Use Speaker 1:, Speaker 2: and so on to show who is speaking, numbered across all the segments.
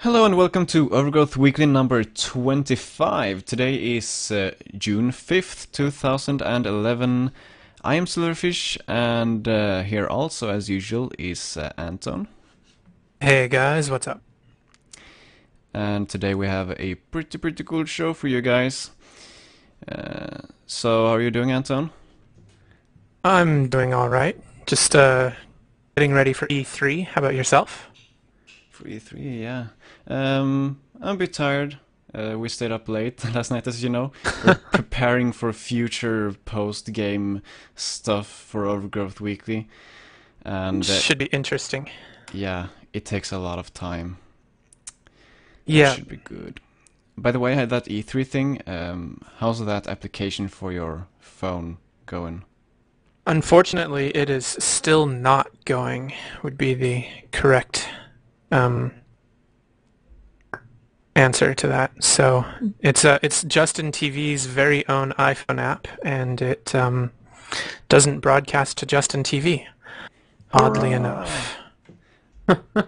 Speaker 1: Hello and welcome to Overgrowth Weekly number 25. Today is June 5th, 2011. I am Silverfish, and here also, as usual, is Anton.
Speaker 2: Hey guys, what's up?
Speaker 1: And today we have a pretty cool show for you guys. So, how are you doing, Anton?
Speaker 2: I'm doing all right. Just getting ready for E3. How about yourself?
Speaker 1: For E3, yeah. I'm a bit tired. We stayed up late last night, as you know. We're preparing for future post-game stuff for Overgrowth Weekly. And
Speaker 2: Should be interesting.
Speaker 1: yeah, it takes a lot of time. That
Speaker 2: Yeah,
Speaker 1: should be good. By the way, that E3 thing, how's that application for your phone going?
Speaker 2: unfortunately, it is still not going, would be the correct um, answer to that. So it's Justin TV's very own iPhone app, and it doesn't broadcast to Justin TV, oddly
Speaker 1: Hurrah!
Speaker 2: enough.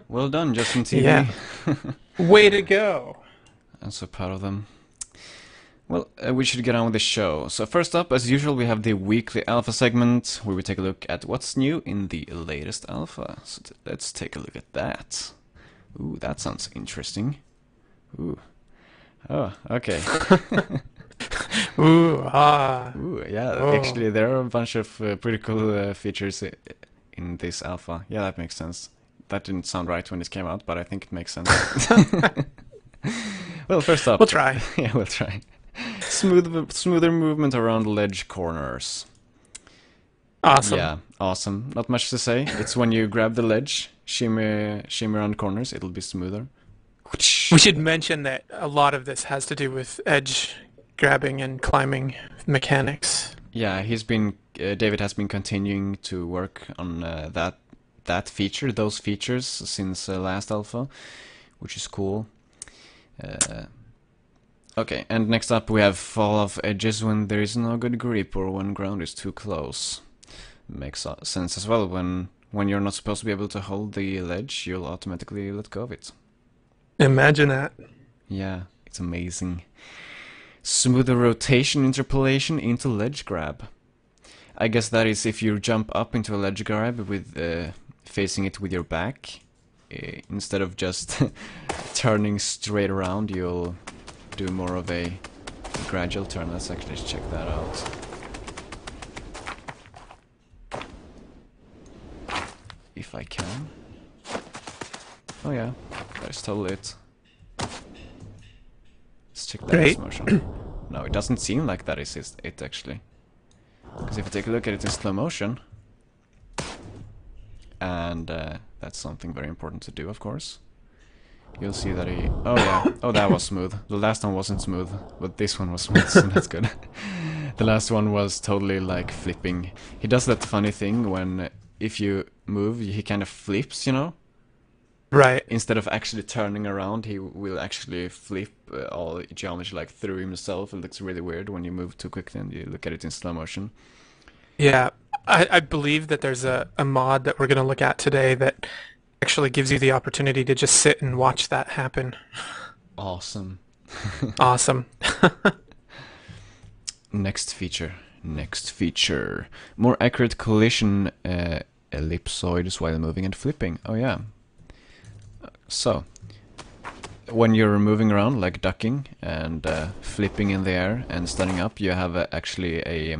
Speaker 1: Well done, Justin
Speaker 2: Yeah,
Speaker 1: TV.
Speaker 2: way to go.
Speaker 1: I'm so proud of them. Well, we should get on with the show. So first up, as usual, we have the weekly alpha segment, where we take a look at what's new in the latest alpha. So let's take a look at that. Ooh, that sounds interesting. Ooh. Oh, okay.
Speaker 2: Ooh, ah,
Speaker 1: Ooh, yeah,
Speaker 2: oh.
Speaker 1: actually there are a bunch of pretty cool features in this alpha. Yeah, that makes sense. That didn't sound right when it came out, but I think it makes sense. Well, first up...
Speaker 2: We'll try.
Speaker 1: Yeah, we'll try. Smoother movement around ledge corners.
Speaker 2: Awesome.
Speaker 1: Yeah, awesome. Not much to say. It's when you grab the ledge, shimmy around corners, it'll be smoother.
Speaker 2: We should mention that a lot of this has to do with edge grabbing and climbing mechanics.
Speaker 1: Yeah, David has been continuing to work on those features since last alpha, which is cool. Okay, and next up we have fall off edges when there is no good grip or when ground is too close. Makes sense as well. When you're not supposed to be able to hold the ledge, you'll automatically let go of it.
Speaker 2: Imagine that.
Speaker 1: Yeah, it's amazing. Smoother rotation interpolation into ledge grab. I guess that is if you jump up into a ledge grab with facing it with your back, instead of just turning straight around, you'll do more of a gradual turn. Let's actually check that out. If I can. Oh yeah, that is totally it. Let's check that
Speaker 2: Great.
Speaker 1: motion. No, it doesn't seem like that is it actually. Because if you take a look at it in slow motion, and that's something very important to do, of course, you'll see that he... Oh yeah, oh that was smooth. The last one wasn't smooth, but this one was smooth, so that's good. The last one was totally like flipping. He does that funny thing when if you move, he kind of flips, you know?
Speaker 2: Right.
Speaker 1: Instead of actually turning around, he will actually flip all geometry like through himself. It looks really weird when you move too quickly and you look at it in slow motion.
Speaker 2: Yeah. I believe that there's a mod that we're going to look at today that actually gives you the opportunity to just sit and watch that happen.
Speaker 1: Awesome.
Speaker 2: Awesome.
Speaker 1: Next feature. More accurate collision ellipsoids while moving and flipping. Oh yeah. So, when you're moving around, like ducking and flipping in the air and standing up, you have actually a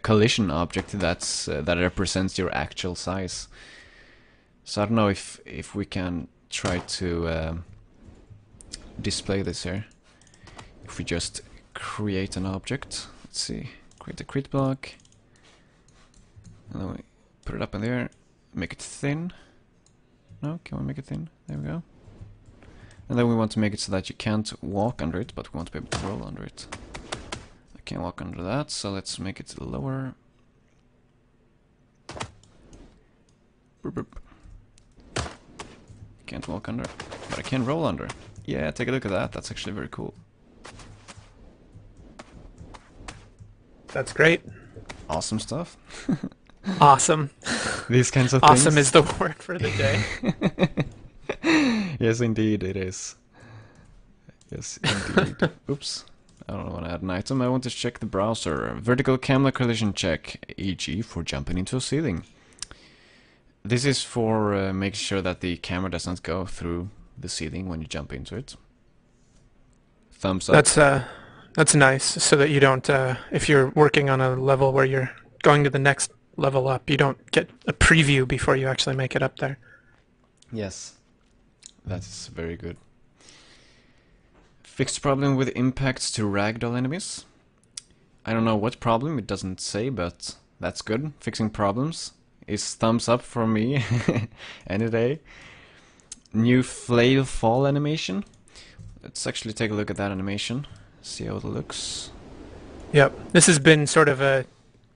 Speaker 1: collision object that represents your actual size. So I don't know if we can try to display this here. If we just create an object, let's see, create a crit block, and then we put it up in there, make it thin. No, can we make it thin? There we go. And then we want to make it so that you can't walk under it, but we want to be able to roll under it. I can't walk under that, so let's make it lower. Burp, burp. Can't walk under, but I can roll under. Yeah, take a look at that. That's actually very cool.
Speaker 2: That's great.
Speaker 1: Awesome stuff.
Speaker 2: Awesome.
Speaker 1: These kinds of
Speaker 2: Awesome
Speaker 1: things.
Speaker 2: is the word for the day.
Speaker 1: Yes, indeed, it is. Yes, indeed. Oops. I don't want to add an item. I want to check the browser. Vertical camera collision check, e.g. for jumping into a ceiling. This is for making sure that the camera doesn't go through the ceiling when you jump into it. Thumbs up.
Speaker 2: That's nice, so that you don't, if you're working on a level where you're going to the next level up, you don't get a preview before you actually make it up there.
Speaker 1: Yes, that's very good. Fixed problem with impacts to ragdoll enemies. I don't know what problem, it doesn't say, but that's good. Fixing problems is thumbs up for me any day. New flail fall animation. Let's actually take a look at that animation, see how it looks.
Speaker 2: Yep, this has been sort of a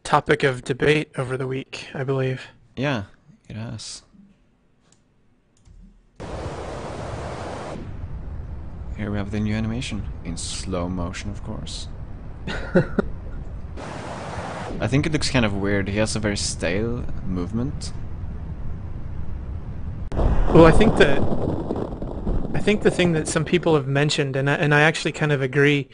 Speaker 2: topic of debate over the week, I believe.
Speaker 1: Yeah, it has. Here we have the new animation, in slow motion of course. I think it looks kind of weird, he has a very stale movement.
Speaker 2: Well, I think the thing that some people have mentioned, and I actually kind of agree,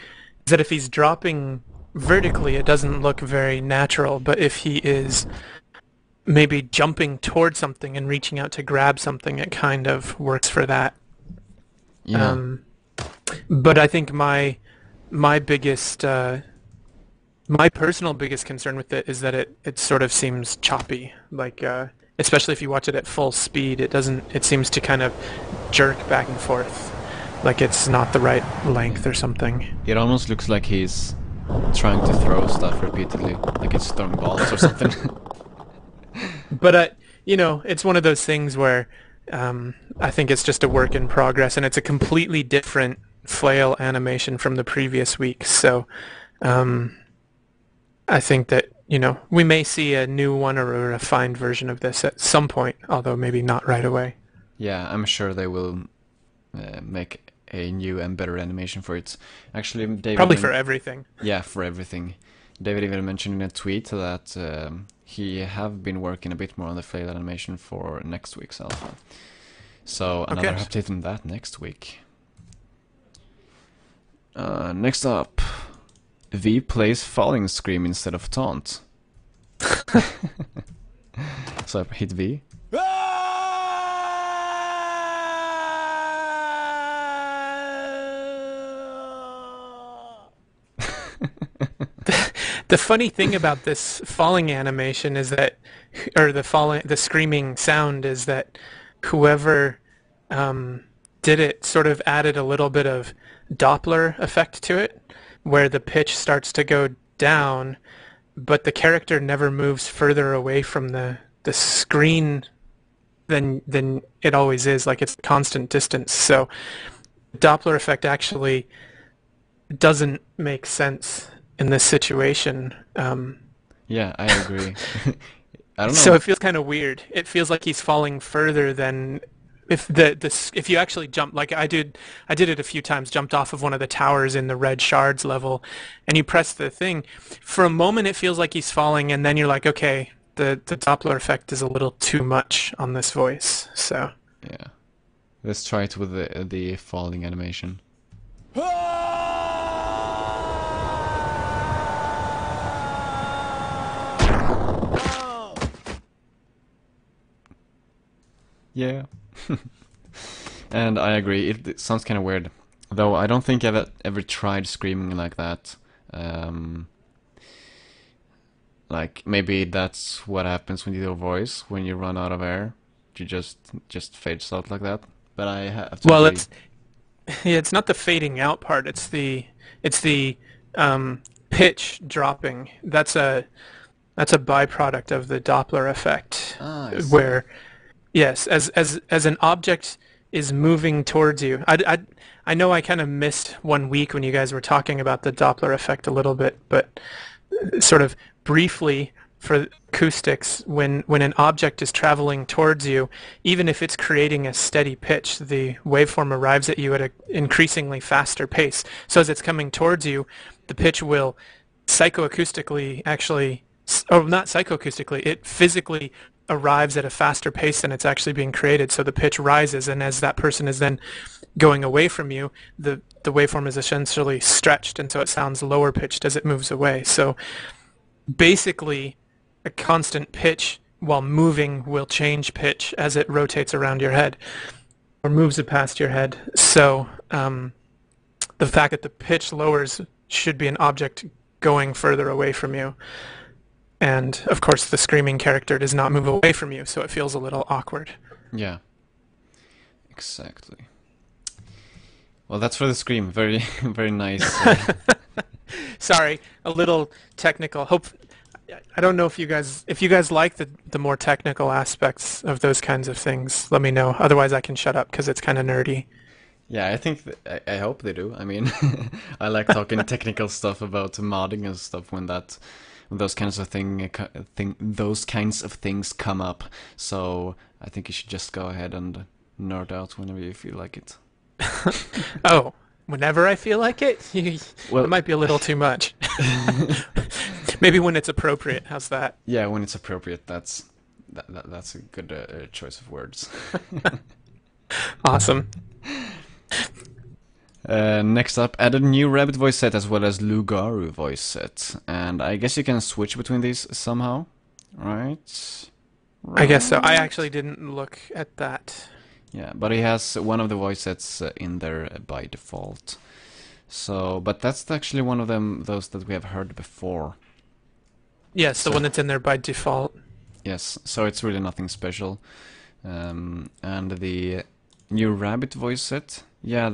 Speaker 2: is that if he's dropping vertically, it doesn't look very natural, but if he is maybe jumping towards something and reaching out to grab something, it kind of works for that.
Speaker 1: Yeah.
Speaker 2: But I think my biggest, my personal biggest concern with it is that it sort of seems choppy, like especially if you watch it at full speed, it seems to kind of jerk back and forth, like it's not the right length or something.
Speaker 1: It almost looks like he's trying to throw stuff repeatedly, like he's throwing balls or something.
Speaker 2: But it's one of those things where I think it's just a work in progress, and it's a completely different flail animation from the previous week. So I think that we may see a new one or a refined version of this at some point, although maybe not right away.
Speaker 1: Yeah, I'm sure they will make a new and better animation for it. Actually, David...
Speaker 2: Probably for everything.
Speaker 1: Yeah, for everything. David even mentioned in a tweet that he have been working a bit more on the flail animation for next week's alpha. So another update on that next week. Next up, V plays falling scream instead of taunt. So I hit V.
Speaker 2: The funny thing about this falling animation is that, or the screaming sound is that whoever did it sort of added a little bit of Doppler effect to it, where the pitch starts to go down, but the character never moves further away from the screen than it always is, like it's a constant distance. So Doppler effect actually doesn't make sense in this situation.
Speaker 1: Yeah, I agree. I don't know.
Speaker 2: So it feels kind of weird. It feels like he's falling further than if if you actually jump, like I did it a few times, jumped off of one of the towers in the red shards level, and you press the thing. For a moment, it feels like he's falling, and then you're like, okay, the Doppler effect is a little too much on this voice. So
Speaker 1: yeah, let's try it with the falling animation. Yeah. And I agree, it sounds kind of weird. Though I don't think I've ever tried screaming like that. Like, maybe that's what happens with your voice, when you run out of air. You just fades out like that. But I have to agree.
Speaker 2: It's not the fading out part, it's the pitch dropping. That's a byproduct of the Doppler effect. Where, yes, as an object is moving towards you. I know I kind of missed 1 week when you guys were talking about the Doppler effect a little bit, but sort of briefly for acoustics, when an object is traveling towards you, even if it's creating a steady pitch, the waveform arrives at you at an increasingly faster pace. So as it's coming towards you, the pitch will psychoacoustically actually, or not psychoacoustically, it physically arrives at a faster pace than it's actually being created, so the pitch rises, and as that person is then going away from you, the waveform is essentially stretched, and so it sounds lower pitched as it moves away. So basically, a constant pitch while moving will change pitch as it rotates around your head or moves it past your head. So the fact that the pitch lowers should be an object going further away from you. And, of course, the screaming character does not move away from you, so it feels a little awkward.
Speaker 1: Yeah, exactly. Well, that's for the scream. Very, very nice.
Speaker 2: Sorry, a little technical. I don't know if you guys like the more technical aspects of those kinds of things. Let me know. Otherwise, I can shut up because it's kind of nerdy.
Speaker 1: Yeah, I think I hope they do. I mean, I like talking technical stuff about modding and stuff when those kinds of things come up. So I think you should just go ahead and nerd out whenever you feel like it.
Speaker 2: Oh, whenever I feel like it?
Speaker 1: Well,
Speaker 2: it might be a little too much. Maybe when it's appropriate. How's that?
Speaker 1: Yeah, when it's appropriate. That's a good choice of words.
Speaker 2: Awesome.
Speaker 1: Next up, added new Rabbit voice set as well as Lugaru voice set, and I guess you can switch between these somehow, right?
Speaker 2: I guess so. I actually didn't look at that.
Speaker 1: Yeah, but he has one of the voice sets in there by default. So, but that's actually one of those that we have heard before.
Speaker 2: Yes, the one that's in there by default.
Speaker 1: Yes, so it's really nothing special. And the new Rabbit voice set, yeah,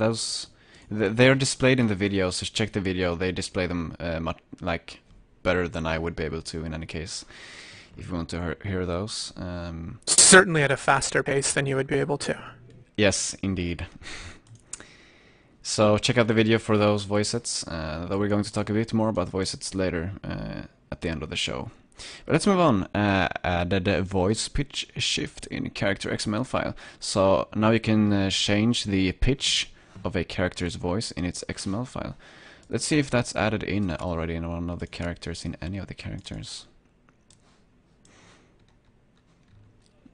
Speaker 1: they're displayed in the video, so check the video. They display them much better than I would be able to in any case, if you want to hear those.
Speaker 2: Certainly at a faster pace than you would be able to.
Speaker 1: Yes, indeed. So check out the video for those voice sets, though we're going to talk a bit more about voice sets later at the end of the show. But let's move on. Added a voice pitch shift in character XML file. So now you can change the pitch of a character's voice in its XML file. Let's see if that's added in already in one of the characters, in any of the characters.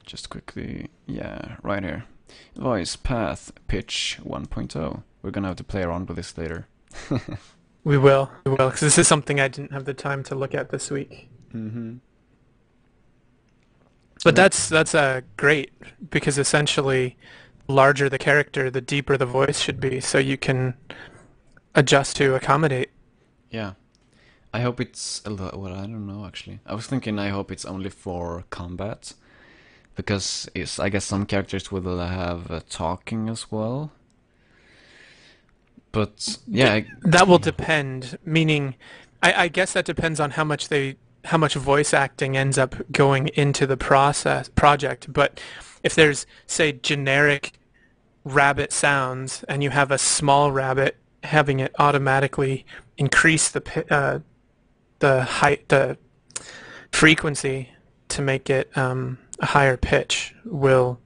Speaker 1: Just quickly, yeah, right here. Voice, path, pitch 1.0. We're gonna have to play around with this later.
Speaker 2: We will, because this is something I didn't have the time to look at this week.
Speaker 1: Mm-hmm.
Speaker 2: But that's great, because essentially, the larger the character, the deeper the voice should be, so you can adjust to accommodate.
Speaker 1: Yeah. I hope it's a lot. Well, I don't know actually. I was thinking I hope it's only for combat, because I guess some characters will have talking as well. But yeah,
Speaker 2: that will depend. Meaning, I guess that depends on how much voice acting ends up going into the project. But if there's, say, generic rabbit sounds, and you have a small rabbit, having it automatically increase the height, the frequency to make it a higher pitch will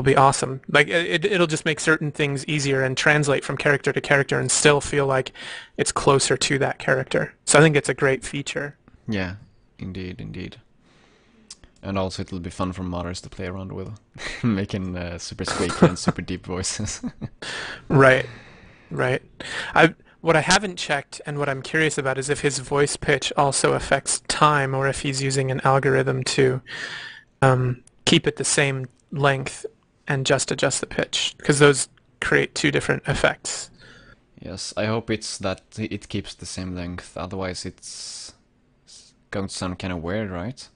Speaker 2: be awesome. Like it'll just make certain things easier and translate from character to character and still feel like it's closer to that character. So I think it's a great feature.
Speaker 1: Yeah, indeed. And also it'll be fun for modders to play around with, making super squeaky and super deep voices.
Speaker 2: Right. What I haven't checked and what I'm curious about is if his voice pitch also affects time, or if he's using an algorithm to keep it the same length and just adjust the pitch, because those create two different effects.
Speaker 1: Yes, I hope it's that it keeps the same length, otherwise it's going to sound kind of weird, right?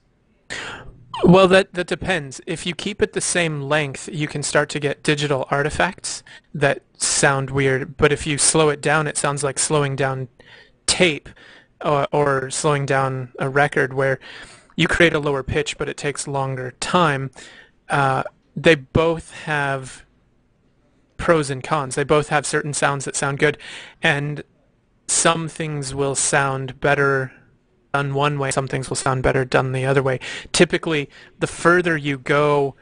Speaker 2: Well, that depends. If you keep it the same length, you can start to get digital artifacts that sound weird, but if you slow it down, it sounds like slowing down tape or slowing down a record, where you create a lower pitch but it takes longer time. They both have pros and cons. They both have certain sounds that sound good, and some things will sound better done one way, some things will sound better done the other way. Typically, the further you go,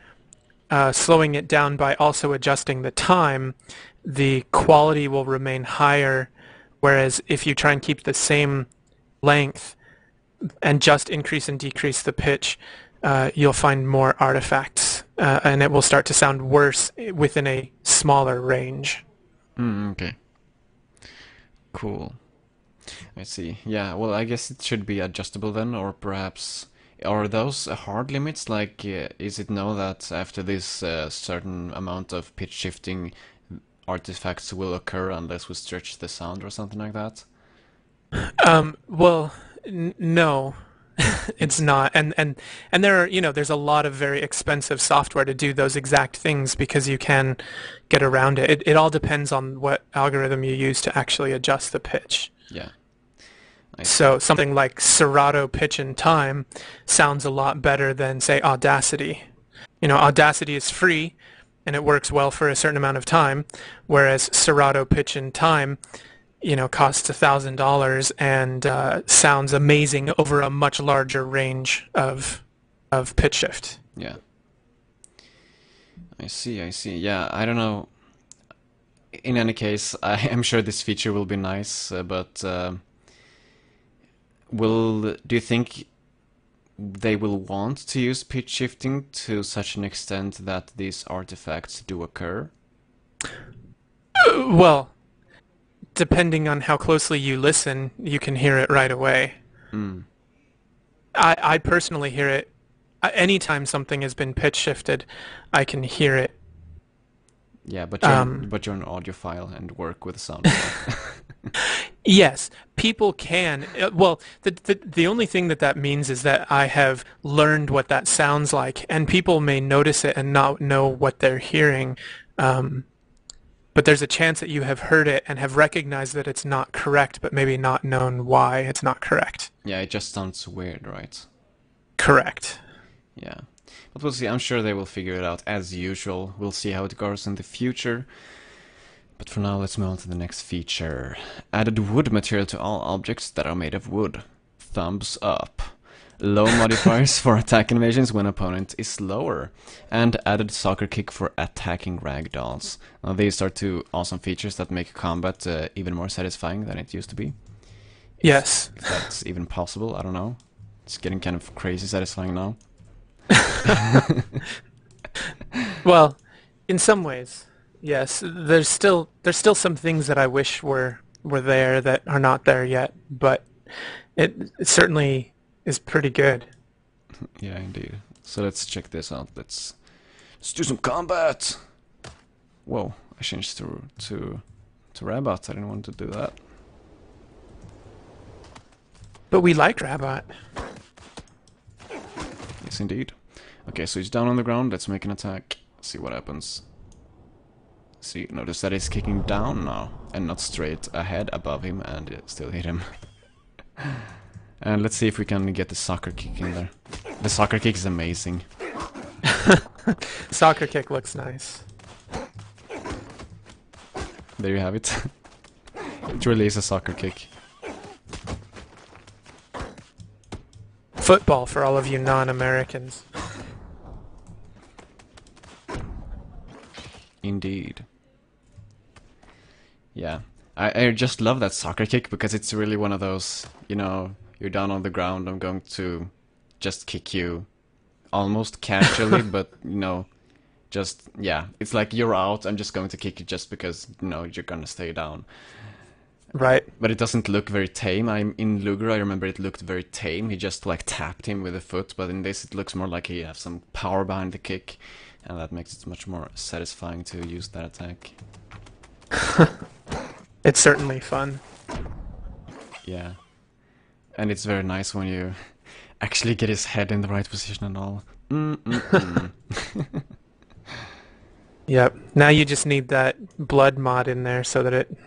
Speaker 2: slowing it down by also adjusting the time, the quality will remain higher, whereas if you try and keep the same length and just increase and decrease the pitch, you'll find more artifacts, and it will start to sound worse within a smaller range.
Speaker 1: Okay. Cool. I see. Yeah, well, I guess it should be adjustable then, or perhaps are those hard limits? Like, is it known that after this certain amount of pitch shifting, artifacts will occur unless we stretch the sound or something like that?
Speaker 2: Well, no, it's
Speaker 1: It's
Speaker 2: not. And there are, there's a lot of very expensive software to do those exact things because you can get around it. It all depends on what algorithm you use to actually adjust the pitch.
Speaker 1: yeah, I see.
Speaker 2: So something like Serato pitch and time sounds a lot better than, say, Audacity. Audacity is free and it works well for a certain amount of time, whereas Serato pitch and time, costs $1,000 and sounds amazing over a much larger range of pitch shift.
Speaker 1: Yeah, I see. I see. Yeah, I don't know. In any case, I am sure this feature will be nice, but do you think they will want to use pitch shifting to such an extent that these artifacts do occur?
Speaker 2: Well, depending on how closely you listen, you can hear it right away.
Speaker 1: Mm.
Speaker 2: I personally hear it anytime something has been pitch shifted. I can hear it.
Speaker 1: Yeah, but you're an audiophile and work with sound.
Speaker 2: Yes, people can. Well, the only thing that means is that I have learned what that sounds like, and people may notice it and not know what they're hearing. But there's a chance that you have heard it and have recognized that it's not correct, but maybe not known why it's not correct.
Speaker 1: Yeah, it just sounds weird, right?
Speaker 2: Correct.
Speaker 1: Yeah. But we'll see. I'm sure they will figure it out as usual. We'll see how it goes in the future. But for now, let's move on to the next feature. Added wood material to all objects that are made of wood. Thumbs up. Low modifiers for attack animations when opponent is lower. And added soccer kick for attacking ragdolls. Now these are two awesome features that make combat even more satisfying than it used to be.
Speaker 2: Yes.
Speaker 1: If that's even possible, I don't know. It's getting kind of crazy satisfying now.
Speaker 2: Well, in some ways, yes. There's still some things that I wish were there that are not there yet, but it certainly is pretty good.
Speaker 1: Yeah, indeed. So let's check this out. Let's do some combat. Whoa, I changed to Rabbit. I didn't want to do that.
Speaker 2: But we like Rabbit.
Speaker 1: Yes, indeed. Okay, so he's down on the ground. Let's make an attack. See what happens. See, notice that he's kicking down now and not straight ahead above him, and it still hit him. And let's see if we can get the soccer kick in there. The soccer kick is amazing.
Speaker 2: Soccer kick looks nice.
Speaker 1: There you have it. It really is a soccer kick.
Speaker 2: Football for all of you non-Americans.
Speaker 1: Indeed. Yeah. I just love that soccer kick because it's really one of those, you're down on the ground, I'm going to just kick you almost casually, but, just, yeah. It's like you're out, I'm just going to kick you just because, you're gonna stay down.
Speaker 2: Right.
Speaker 1: But it doesn't look very tame. In Luger, I remember it looked very tame. He just, tapped him with a foot, but in this it looks more like he has some power behind the kick, and that makes it much more satisfying to use that attack.
Speaker 2: It's certainly fun.
Speaker 1: Yeah. And it's very nice when you actually get his head in the right position and all.
Speaker 2: Yep. Now you just need that blood mod in there so that it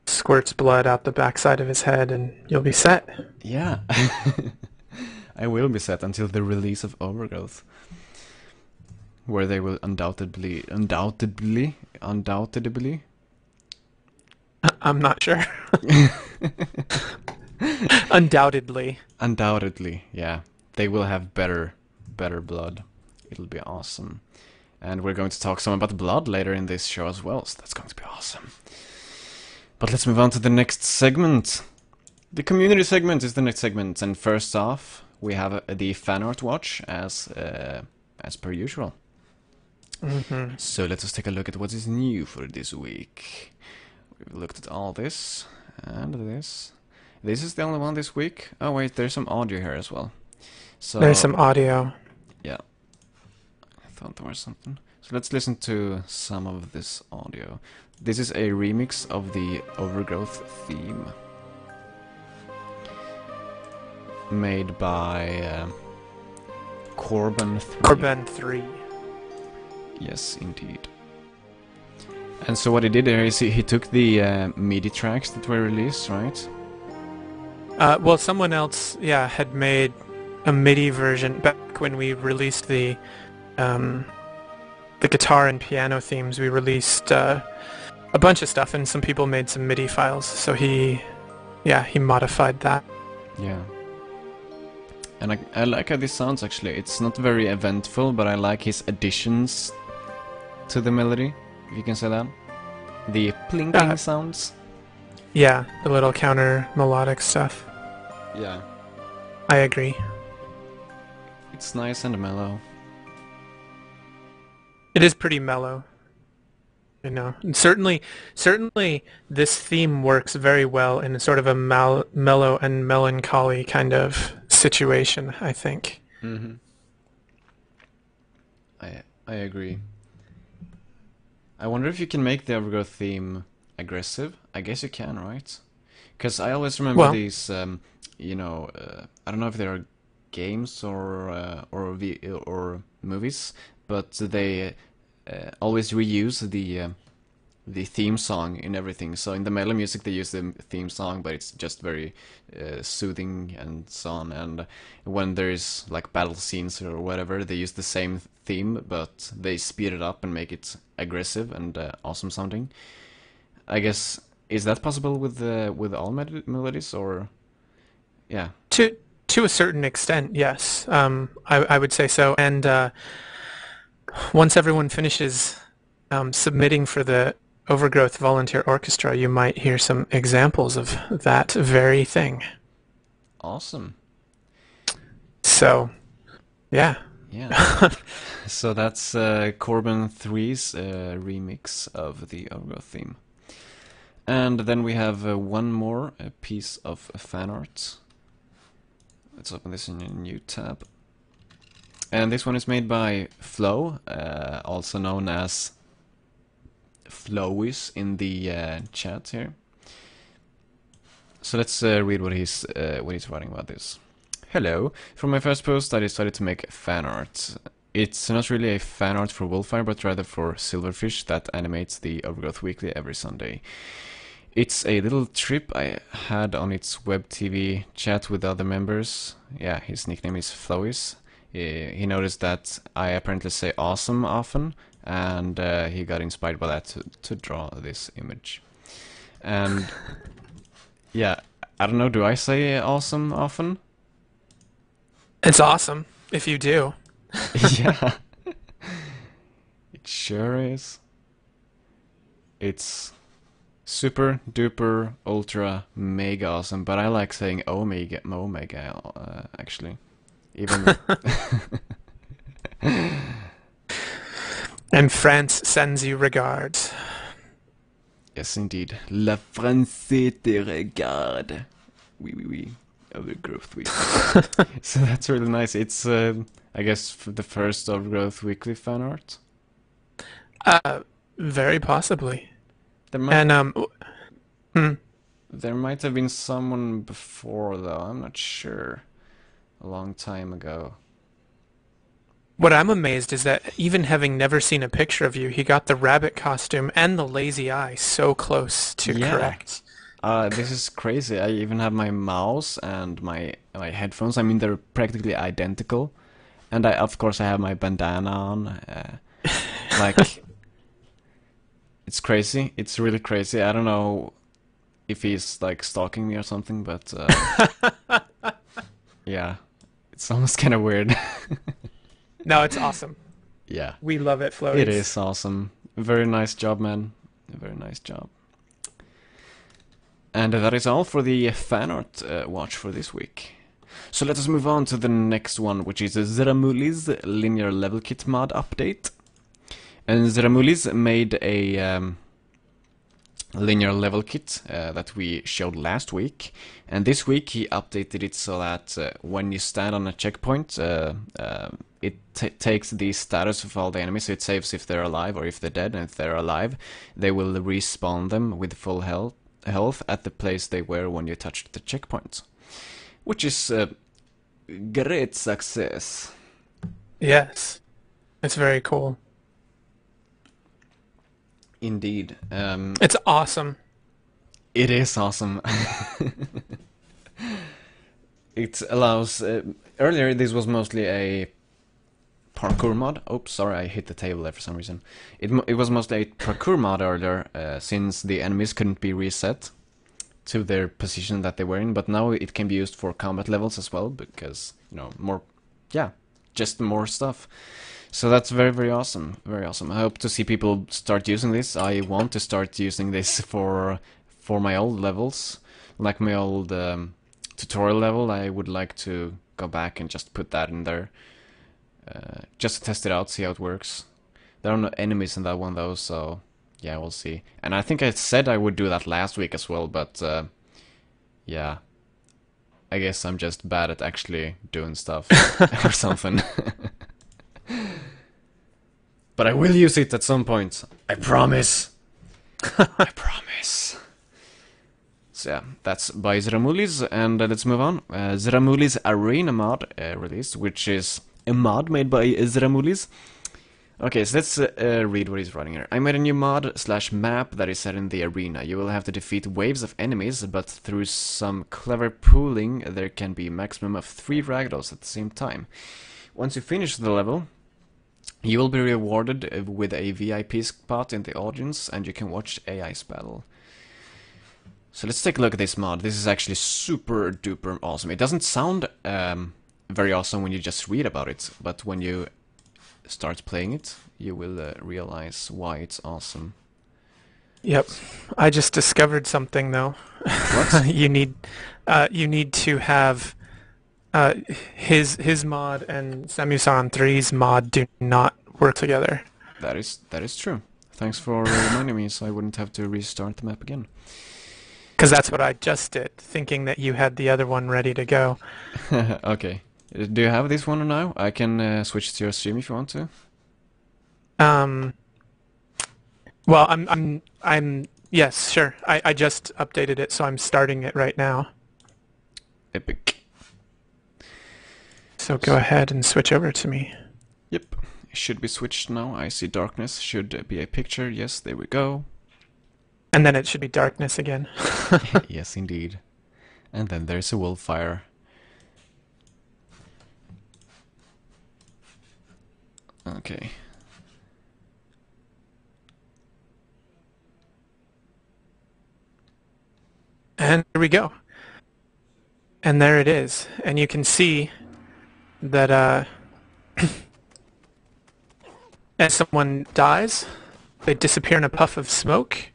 Speaker 2: squirts blood out the backside of his head and you'll be set.
Speaker 1: Yeah. I will be set until the release of Overgrowth. Where they will undoubtedly
Speaker 2: I'm not sure. Undoubtedly.
Speaker 1: Undoubtedly, yeah. They will have better blood. It'll be awesome. And we're going to talk some about blood later in this show as well, so that's going to be awesome. But let's move on to the next segment. The community segment is the next segment, and first off, we have the fan art watch as per usual. So let us take a look at what is new for this week. We've looked at all this and this. This is the only one this week. Oh wait, there's some audio here as well. So
Speaker 2: There's some audio.
Speaker 1: yeah, I thought there was something. So let's listen to some of this audio. This is a remix of the Overgrowth theme, made by Corbin 3.
Speaker 2: Corbin 3.
Speaker 1: Yes, indeed. And so what he did there is he took the MIDI tracks that were released, right?
Speaker 2: Well, someone else, had made a MIDI version back when we released the guitar and piano themes. We released a bunch of stuff, and some people made some MIDI files. So he modified that.
Speaker 1: Yeah. And I like how this sounds, actually. It's not very eventful, but I like his additions to the melody, if you can say that. The plinking sounds.
Speaker 2: Yeah, the little counter melodic stuff.
Speaker 1: Yeah.
Speaker 2: I agree.
Speaker 1: It's nice and mellow.
Speaker 2: It is pretty mellow. You know, and certainly this theme works very well in sort of a mellow and melancholy kind of situation, I think.
Speaker 1: Mm-hmm. I agree. I wonder if you can make the Overgrowth theme aggressive. I guess you can, right? Because I always remember these, I don't know if they are games or movies, but they always reuse the theme song in everything. So in the metal music they use the theme song, but it's just very soothing and so on. And when there's like battle scenes or whatever, they use the same theme, but they speed it up and make it aggressive and awesome sounding. I guess, is that possible with all melodies, or yeah?
Speaker 2: To a certain extent, yes. I would say so. And once everyone finishes submitting for the Overgrowth Volunteer Orchestra, you might hear some examples of that very thing.
Speaker 1: Awesome.
Speaker 2: So, yeah.
Speaker 1: Yeah. So that's Corbin 3's remix of the Overgrowth theme. And then we have one more piece of fan art. Let's open this in a new tab. And this one is made by Flo, also known as Flowis in the chat here. So let's read what he's writing about this. Hello. For my first post, I decided to make fan art. It's not really a fan art for Wolfire, but rather for Silverfish that animates the Overgrowth Weekly every Sunday. It's a little trip I had on its web TV chat with other members. Yeah, his nickname is Flowis. He noticed that I apparently say awesome often, and he got inspired by that to draw this image. And yeah, I don't know, do I say awesome often?
Speaker 2: It's awesome if you do.
Speaker 1: Yeah. It sure is. It's super duper ultra mega awesome, but I like saying omega actually. Even
Speaker 2: And France sends you regards.
Speaker 1: yes, indeed. La France te regarde. Oui. Overgrowth Weekly. So that's really nice. It's, I guess, the first Overgrowth Weekly fan art.
Speaker 2: Very possibly.
Speaker 1: There might,
Speaker 2: And
Speaker 1: there might have been someone before, though. I'm not sure. A long time ago.
Speaker 2: what I'm amazed is that even having never seen a picture of you, he got the rabbit costume and the lazy eye so close to correct.
Speaker 1: This is crazy. I even have my mouse and my headphones. I mean, they're practically identical. And of course I have my bandana on. Like, it's crazy. It's really crazy. I don't know if he's like stalking me or something, but yeah, it's almost kind of weird.
Speaker 2: No, it's awesome.
Speaker 1: Yeah,
Speaker 2: We love it, Floaties.
Speaker 1: it is awesome. Very nice job, man. A very nice job. And that is all for the fan art watch for this week. So let us move on to the next one, which is Zeramuli's linear level kit mod update. And Zeramuli's made a linear level kit that we showed last week, and this week he updated it so that when you stand on a checkpoint, it takes the status of all the enemies, so it saves if they're alive or if they're dead, and if they're alive, they will respawn them with full health at the place they were when you touched the checkpoint, which is great success.
Speaker 2: Yes, it's very cool.
Speaker 1: Indeed.
Speaker 2: It's awesome.
Speaker 1: It is awesome. It allows... earlier this was mostly a parkour mod. Oops, sorry, I hit the table there for some reason. It was mostly a parkour mod earlier, since the enemies couldn't be reset to their position that they were in, but now it can be used for combat levels as well, because, you know, more... yeah, just more stuff. So that's very, very awesome. Very awesome. I hope to see people start using this. I want to start using this for my old levels. Like my old tutorial level, I would like to go back and just put that in there. Just to test it out, see how it works. There are no enemies in that one though, so yeah, we'll see. And I think I said I would do that last week as well, but yeah. I guess I'm just bad at actually doing stuff or something. But I will use it at some point. I promise. I promise. So yeah, that's by Zeramuli's, and let's move on. Zeramuli's Arena mod released, which is a mod made by Zeramuli's. Okay, so let's read what he's writing here. I made a new mod / map that is set in the arena. You will have to defeat waves of enemies, but through some clever pooling, there can be a maximum of 3 ragdolls at the same time. Once you finish the level, you will be rewarded with a VIP spot in the audience, and you can watch AI's battle. So let's take a look at this mod. This is actually super duper awesome. It doesn't sound very awesome when you just read about it, but when you start playing it, you will realize why it's awesome.
Speaker 2: Yep, I just discovered something though.
Speaker 1: What?
Speaker 2: you need to have his mod and Samusan 3's mod do not work together.
Speaker 1: That is true. Thanks for reminding me, so I wouldn't have to restart the map again.
Speaker 2: Because that's what I just did, thinking that you had the other one ready to go.
Speaker 1: Okay. Do you have this one now? I can switch to your stream if you want to.
Speaker 2: Well, I'm yes, sure. I just updated it, so I'm starting it right now.
Speaker 1: Epic.
Speaker 2: So go ahead and switch over to me.
Speaker 1: Yep. It should be switched now. I see darkness. Should be a picture. Yes, there we go.
Speaker 2: And then it should be darkness again.
Speaker 1: Yes, indeed. And then there's a wolfire. Okay.
Speaker 2: And here we go. And there it is. And you can see that as someone dies, they disappear in a puff of smoke,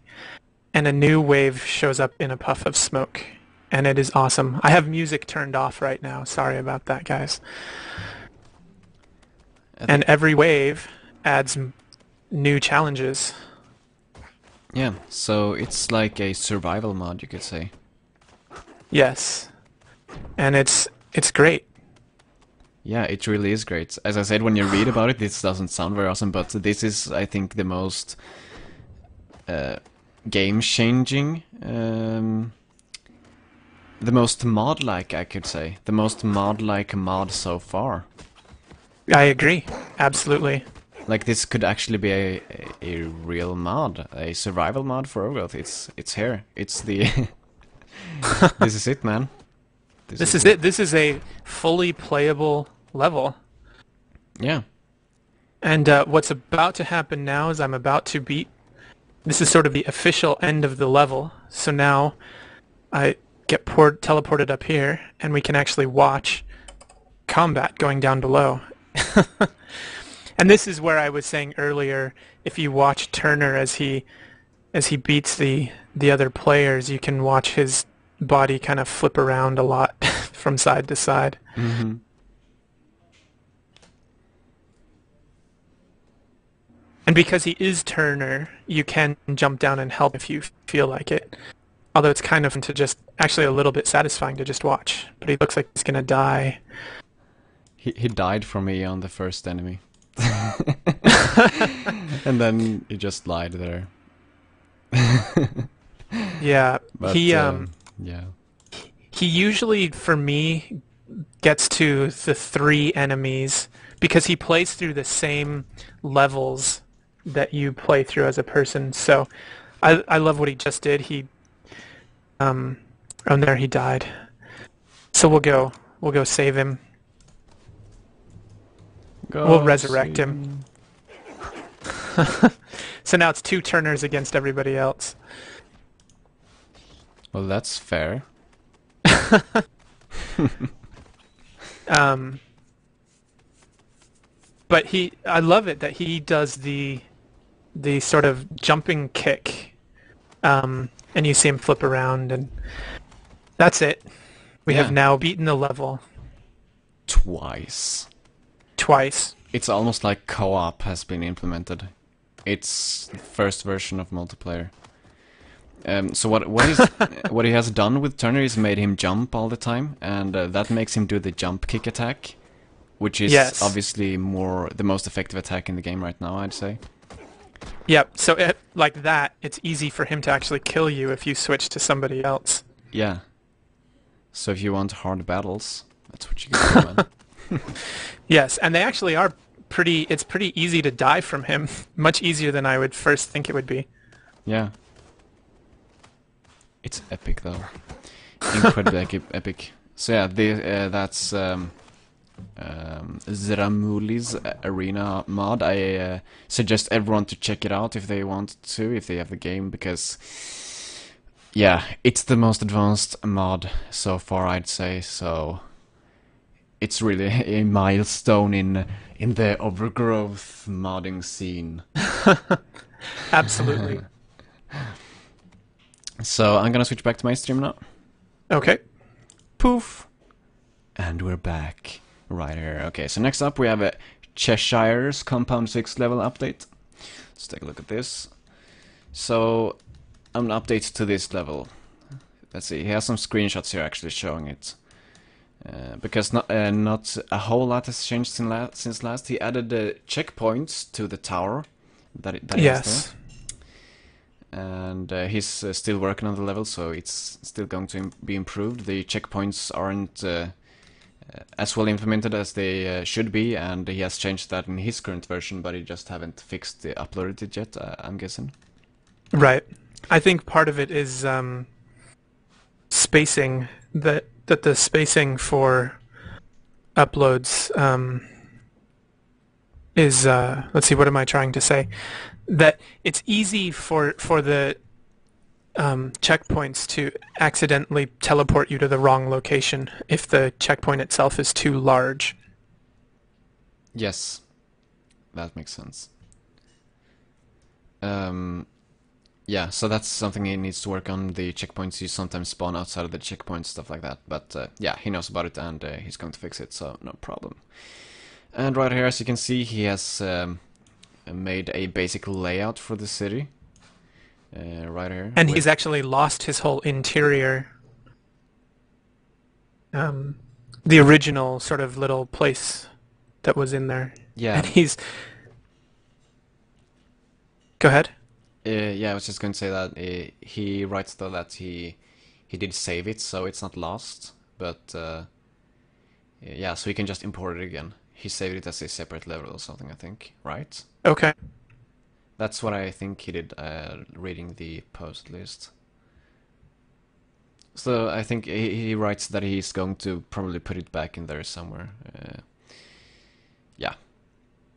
Speaker 2: and a new wave shows up in a puff of smoke. And it is awesome. I have music turned off right now. Sorry about that, guys. And every wave adds new challenges.
Speaker 1: Yeah, so it's like a survival mod, you could say.
Speaker 2: Yes. And it's great.
Speaker 1: Yeah, it really is great. As I said, when you read about it, this doesn't sound very awesome, but this is, I think, the most game-changing, the most mod-like, I could say. The most mod-like mod so far.
Speaker 2: I agree. Absolutely.
Speaker 1: Like, this could actually be a real mod, a survival mod for Overgrowth. It's here. It's the... This is it, man.
Speaker 2: This is it. This is a fully playable level.
Speaker 1: Yeah.
Speaker 2: And what's about to happen now is I'm about to beat... This is sort of the official end of the level. So now I get teleported up here, and we can actually watch combat going down below. And this is where I was saying earlier, if you watch Turner as he beats the other players, you can watch his body kind of flip around a lot from side to side.
Speaker 1: Mm-hmm.
Speaker 2: And because he is Turner, you can jump down and help if you feel like it. Although it's kind of to just actually a little bit satisfying to just watch. But he looks like he's gonna die.
Speaker 1: He died for me on the first enemy. And then he just lied there.
Speaker 2: Yeah,
Speaker 1: But yeah.
Speaker 2: he usually for me gets to the 3 enemies because he plays through the same levels that you play through as a person. So I love what he just did. He oh there he died. So we'll go save him. We'll resurrect him. So now it's 2 Turners against everybody else.
Speaker 1: Well, that's fair.
Speaker 2: But I love it that he does the sort of jumping kick, and you see him flip around, and that's it. We have now beaten the level
Speaker 1: Twice.
Speaker 2: It's
Speaker 1: almost like co-op has been implemented. It's the first version of multiplayer. So what he has done with Turner is made him jump all the time, and that makes him do the jump kick attack, which is obviously the most effective attack in the game right now, I'd say.
Speaker 2: Yep. So like that, it's easy for him to actually kill you if you switch to somebody else.
Speaker 1: Yeah. So if you want hard battles, that's what you can do, man.
Speaker 2: Yes, and they actually are it's pretty easy to die from him. Much easier than I would first think it would be.
Speaker 1: Yeah. It's epic though. Incredibly epic. So yeah, that's Zeramuli's arena mod. I suggest everyone to check it out if they want to, if they have the game, because yeah, it's the most advanced mod so far, I'd say. So it's really a milestone in the overgrowth modding scene.
Speaker 2: Absolutely.
Speaker 1: So I'm gonna switch back to my stream now.
Speaker 2: Okay.
Speaker 1: Poof. And we're back. Right here. Okay, so next up we have a Cheshire's Compound 6 level update. Let's take a look at this. So, an update to this level. Let's see, he has some screenshots here actually showing it. Because not a whole lot has changed since last. He added the checkpoints to the tower. That he has there. And he's still working on the level, so it's still going to be improved. The checkpoints aren't as well implemented as they should be, and he has changed that in his current version, but he just haven't uploaded it yet, I'm guessing.
Speaker 2: Right. I think part of it is spacing, that the spacing for uploads is, let's see, what am I trying to say? That it's easy for the checkpoints to accidentally teleport you to the wrong location if the checkpoint itself is too large.
Speaker 1: Yes, that makes sense. Yeah, so that's something he needs to work on. The checkpoints you sometimes spawn outside of the checkpoint, stuff like that. But yeah, he knows about it, and he's going to fix it, so no problem. And right here, as you can see, he has made a basic layout for the city. Right here.
Speaker 2: And he's actually lost his whole interior. The original sort of little place that was in there.
Speaker 1: Yeah.
Speaker 2: And he's... Go ahead.
Speaker 1: Yeah, I was just going to say that he writes though that he did save it, so it's not lost. But yeah, so he can just import it again. He saved it as a separate level or something, I think, right?
Speaker 2: Okay.
Speaker 1: That's what I think he did, reading the post list. So I think he writes that he's going to probably put it back in there somewhere. Yeah.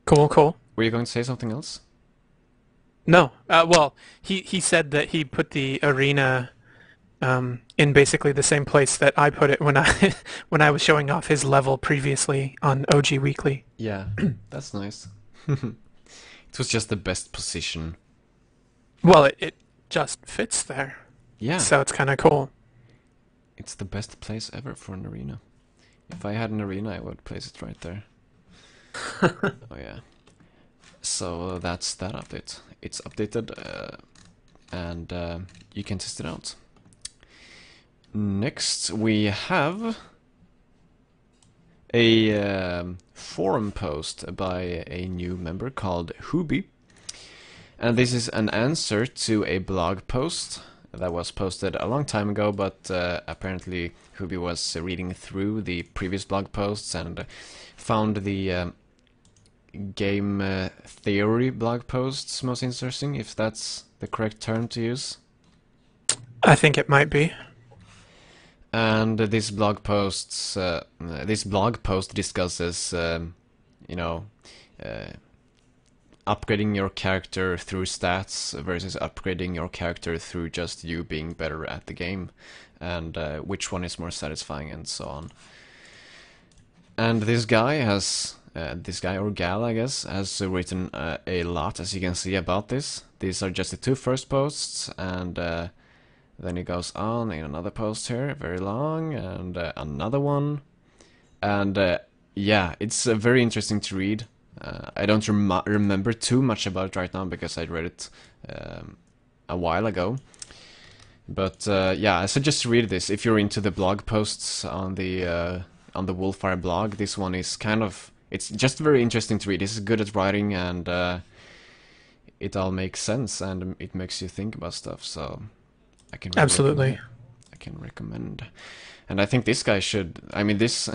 Speaker 2: Cool, cool.
Speaker 1: Were you going to say something else?
Speaker 2: No. Well, he said that he put the arena in basically the same place that I put it when I when I was showing off his level previously on OGWeekly.
Speaker 1: Yeah, that's nice. It was just the best position.
Speaker 2: Well, it just fits there.
Speaker 1: Yeah.
Speaker 2: So it's kind of cool.
Speaker 1: It's the best place ever for an arena. If I had an arena, I would place it right there. Oh yeah. So that's that update. It's updated, and you can test it out. Next, we have a forum post by a new member called Hubi. And this is an answer to a blog post that was posted a long time ago, but apparently Hubi was reading through the previous blog posts and found the game theory blog posts most interesting, if that's the correct term to use.
Speaker 2: I think it might be.
Speaker 1: And this blog post discusses, you know, upgrading your character through stats versus upgrading your character through just you being better at the game, and which one is more satisfying, and so on. And this guy has, this guy or gal, I guess, has written a lot, as you can see, about this. These are just the two first posts, and then he goes on in another post here, very long, and another one. And yeah, it's very interesting to read. I don't remember too much about it right now because I read it a while ago. But yeah, I suggest to read this if you're into the blog posts on the Wolfire blog. This one is kind of, it's just very interesting to read. This is good at writing, and it all makes sense, and it makes you think about stuff. So I can
Speaker 2: Absolutely.
Speaker 1: I can recommend. And I think this guy should, I mean, this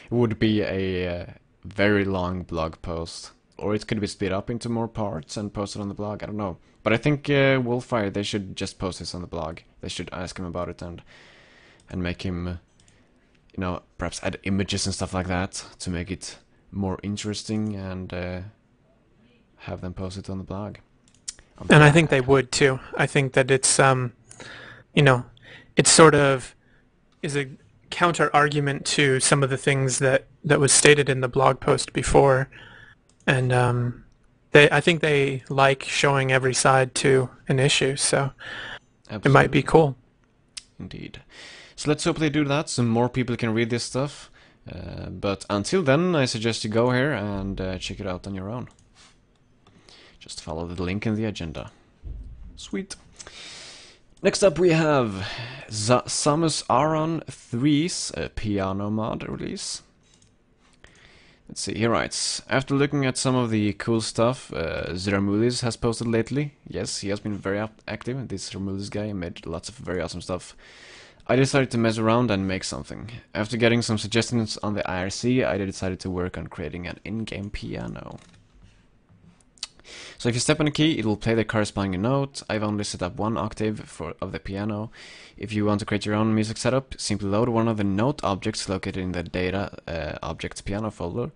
Speaker 1: would be a very long blog post, or it could be split up into more parts and posted on the blog. I don't know, but I think Wolfire, they should just post this on the blog. They should ask him about it and make him, you know, perhaps add images and stuff like that to make it more interesting, and have them post it on the blog.
Speaker 2: And I think they would too. I think that it's you know, it sort of is a counter argument to some of the things that was stated in the blog post before, and I think they like showing every side to an issue, so
Speaker 1: Absolutely.
Speaker 2: it might be cool.
Speaker 1: Indeed. So let's hope they do that so more people can read this stuff. But until then, I suggest you go here and check it out on your own. Just follow the link in the agenda. Sweet. Next up we have Samus Aran 3's piano mod release. Let's see, he writes, after looking at some of the cool stuff Zeramulis has posted lately, yes, he has been very active, this Zeramulis guy made lots of very awesome stuff, I decided to mess around and make something. After getting some suggestions on the IRC, I decided to work on creating an in-game piano. So if you step on a key, it will play the corresponding note. I've only set up one octave of the piano. If you want to create your own music setup, simply load one of the note objects located in the data objects piano folder.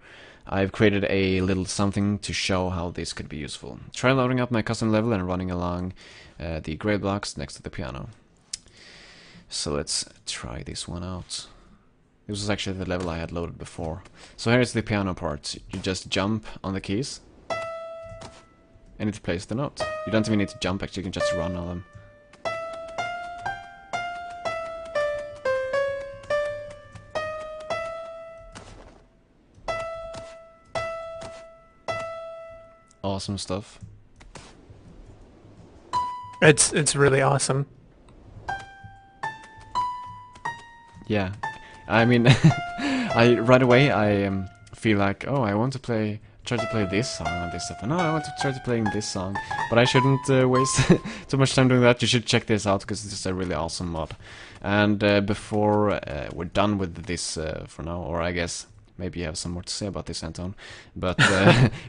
Speaker 1: I've created a little something to show how this could be useful. Try loading up my custom level and running along the gray blocks next to the piano. So let's try this one out. This was actually the level I had loaded before. So here's the piano part. You just jump on the keys, and it plays the note. You don't even need to jump, actually, you can just run on them. Awesome stuff.
Speaker 2: It's really awesome.
Speaker 1: Yeah, I mean, right away I feel like, oh, I want to try to play this song and this stuff. And no, I want to try to play this song, but I shouldn't waste too much time doing that. You should check this out because this is a really awesome mod. And before we're done with this for now, or I guess maybe you have some more to say about this, Anton. But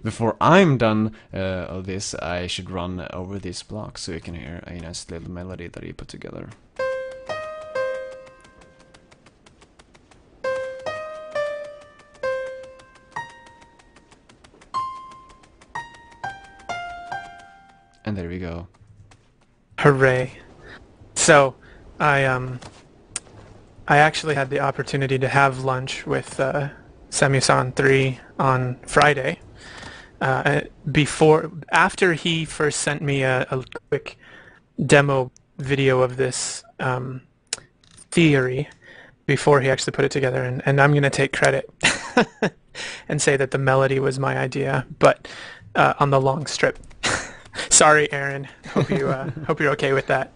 Speaker 1: before I'm done of this, I should run over this block so you can hear a nice little melody that he put together. And there we go.
Speaker 2: Hooray. So, I actually had the opportunity to have lunch with Samus 3 on Friday. After he first sent me a quick demo video of this theory, before he actually put it together, and I'm going to take credit and say that the melody was my idea, but on the long strip. Sorry, Aaron. Hope you're okay with that.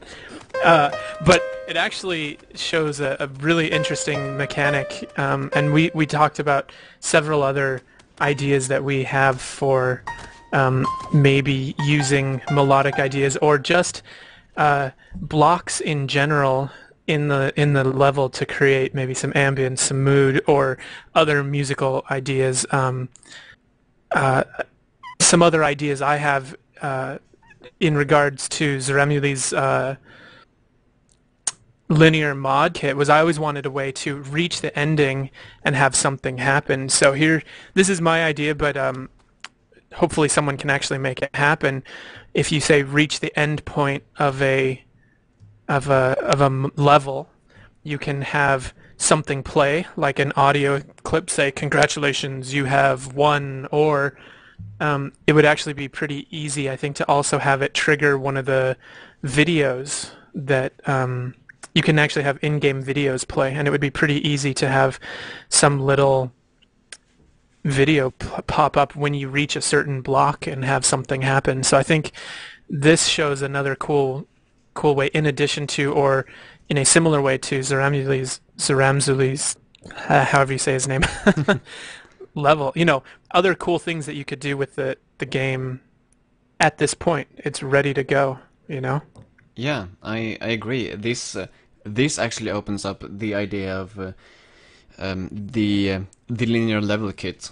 Speaker 2: But it actually shows a really interesting mechanic, and we talked about several other ideas that we have for maybe using melodic ideas or just blocks in general in the level to create maybe some ambience, some mood, or other musical ideas. Some other ideas I have in regards to Zeremuli's linear mod kit was I always wanted a way to reach the ending and have something happen. So here, this is my idea, but hopefully someone can actually make it happen. If you say reach the end point of a level, you can have something play, like an audio clip, say, congratulations, you have won, or it would actually be pretty easy, I think, to also have it trigger one of the videos that you can actually have in-game videos play, and it would be pretty easy to have some little video pop up when you reach a certain block and have something happen. So I think this shows another cool way, in addition to, or in a similar way to Zeramzuli's, however you say his name, level. You know, other cool things that you could do with the game at this point. It's ready to go, you know?
Speaker 1: Yeah, I agree. This actually opens up the idea of the linear level kit.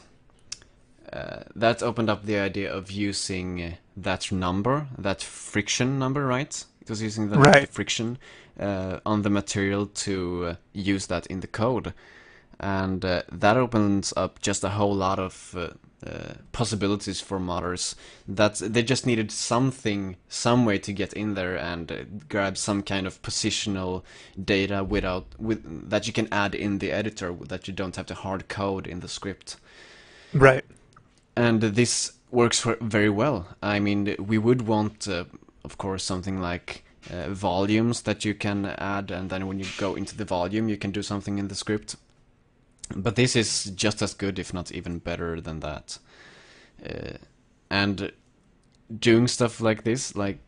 Speaker 1: That opened up the idea of using that number, that friction number, right? It was using the friction on the material to use that in the code. And that opens up just a whole lot of possibilities for modders. That they just needed some way to get in there and grab some kind of positional data that you can add in the editor, that you don't have to hard code in the script.
Speaker 2: Right.
Speaker 1: And this works very well. I mean, we would want, of course, something like volumes that you can add, and then when you go into the volume, you can do something in the script. But this is just as good, if not even better than that. And doing stuff like this, like,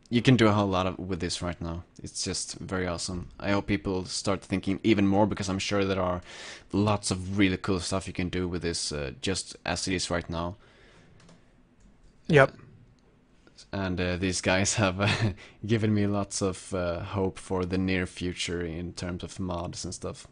Speaker 1: you can do a whole lot with this right now. It's just very awesome. I hope people start thinking even more, because I'm sure there are lots of really cool stuff you can do with this, just as it is right now.
Speaker 2: Yep.
Speaker 1: And these guys have given me lots of hope for the near future in terms of mods and stuff.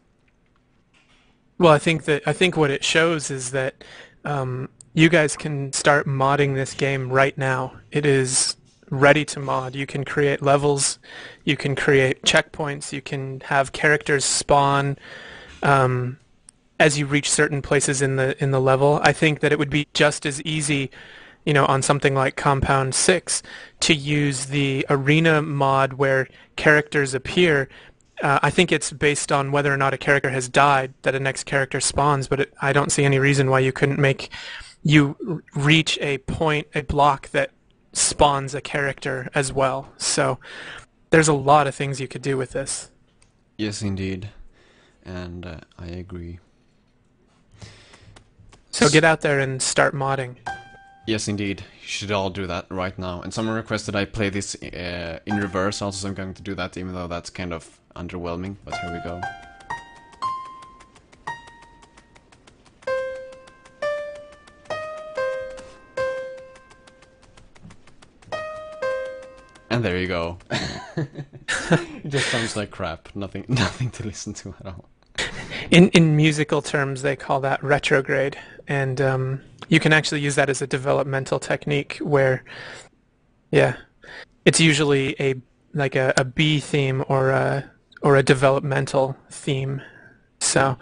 Speaker 2: Well, I think what it shows is that you guys can start modding this game right now. It is ready to mod. You can create levels, you can create checkpoints, you can have characters spawn as you reach certain places in the level. I think that it would be just as easy, you know, on something like Compound 6 to use the arena mod where characters appear. I think it's based on whether or not a character has died that a next character spawns, but I don't see any reason why you couldn't make you reach a block that spawns a character as well. So there's a lot of things you could do with this.
Speaker 1: Yes, indeed. And I agree.
Speaker 2: So get out there and start modding.
Speaker 1: Yes, indeed. You should all do that right now. And someone requested I play this in reverse also, so I'm going to do that, even though that's kind of underwhelming. But here we go. And there you go. It just sounds like crap. Nothing to listen to at all.
Speaker 2: In musical terms, they call that retrograde, and you can actually use that as a developmental technique where, yeah, it's usually a B theme or a developmental theme. So,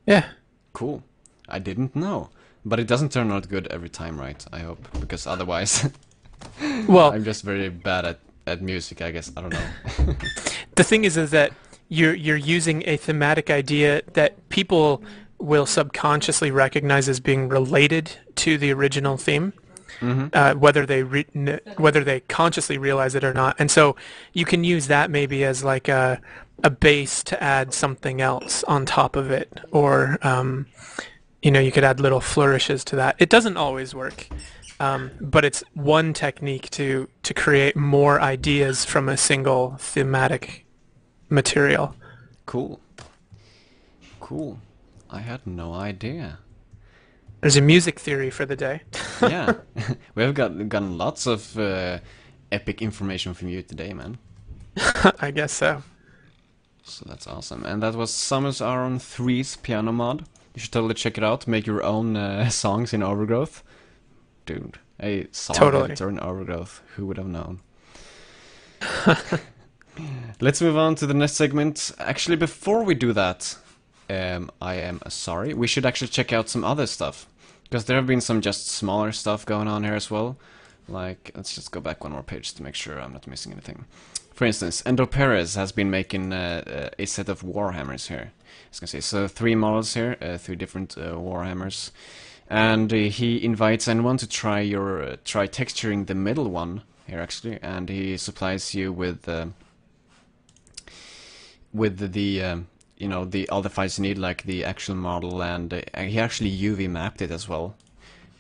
Speaker 2: yeah.
Speaker 1: Cool. I didn't know, but it doesn't turn out good every time, right? I hope, because otherwise,
Speaker 2: well,
Speaker 1: I'm just very bad at music, I guess. I don't know.
Speaker 2: The thing is that you're using a thematic idea that people will subconsciously recognize as being related to the original theme. whether they consciously realize it or not. And so you can use that maybe as like a base to add something else on top of it, or you could add little flourishes to that. It doesn't always work, but it's one technique to create more ideas from a single thematic material.
Speaker 1: Cool. Cool. I had no idea.
Speaker 2: There's a music theory for the day.
Speaker 1: Yeah, we have gotten lots of epic information from you today, man.
Speaker 2: I guess so.
Speaker 1: So that's awesome. And that was Samus Aran 3's piano mod. You should totally check it out. Make your own songs in Overgrowth. Dude, a song editor in Overgrowth. Who would have known? Let's move on to the next segment. Actually, before we do that, I am sorry. We should actually check out some other stuff. Because there have been some just smaller stuff going on here as well. Like, let's just go back one more page to make sure I'm not missing anything. For instance, Endo Perez has been making a set of Warhammers here. As you can see, so 3 models here, 3 different Warhammers. And he invites anyone to try texturing the middle one here actually, and he supplies you with the all the files you need, like the actual model, and he actually UV mapped it as well,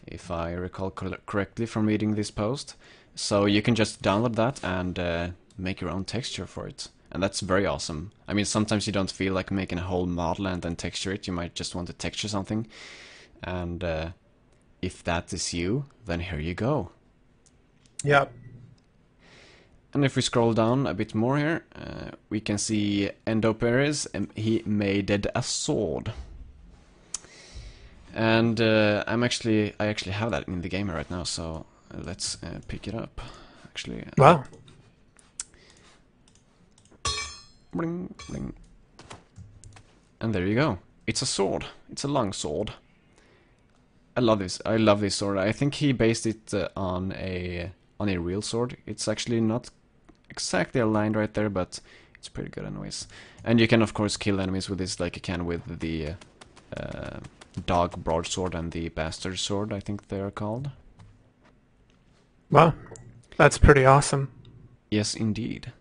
Speaker 1: if I recall correctly from reading this post. So you can just download that and make your own texture for it, and that's very awesome. I mean, sometimes you don't feel like making a whole model and then texture it. You might just want to texture something, and if that is you, then here you go.
Speaker 2: Yep.
Speaker 1: And if we scroll down a bit more here, we can see Endo Perez, he made a sword. And I actually have that in the game right now, so let's pick it up. Actually.
Speaker 2: Wow.
Speaker 1: Bling, bling. And there you go. It's a sword. It's a long sword. I love this. I love this sword. I think he based it on a real sword. It's actually not exactly aligned right there, but it's pretty good anyways. And you can of course kill enemies with this, like you can with the dog broadsword and the bastard sword, I think they are called.
Speaker 2: Wow, that's pretty awesome.
Speaker 1: Yes, indeed.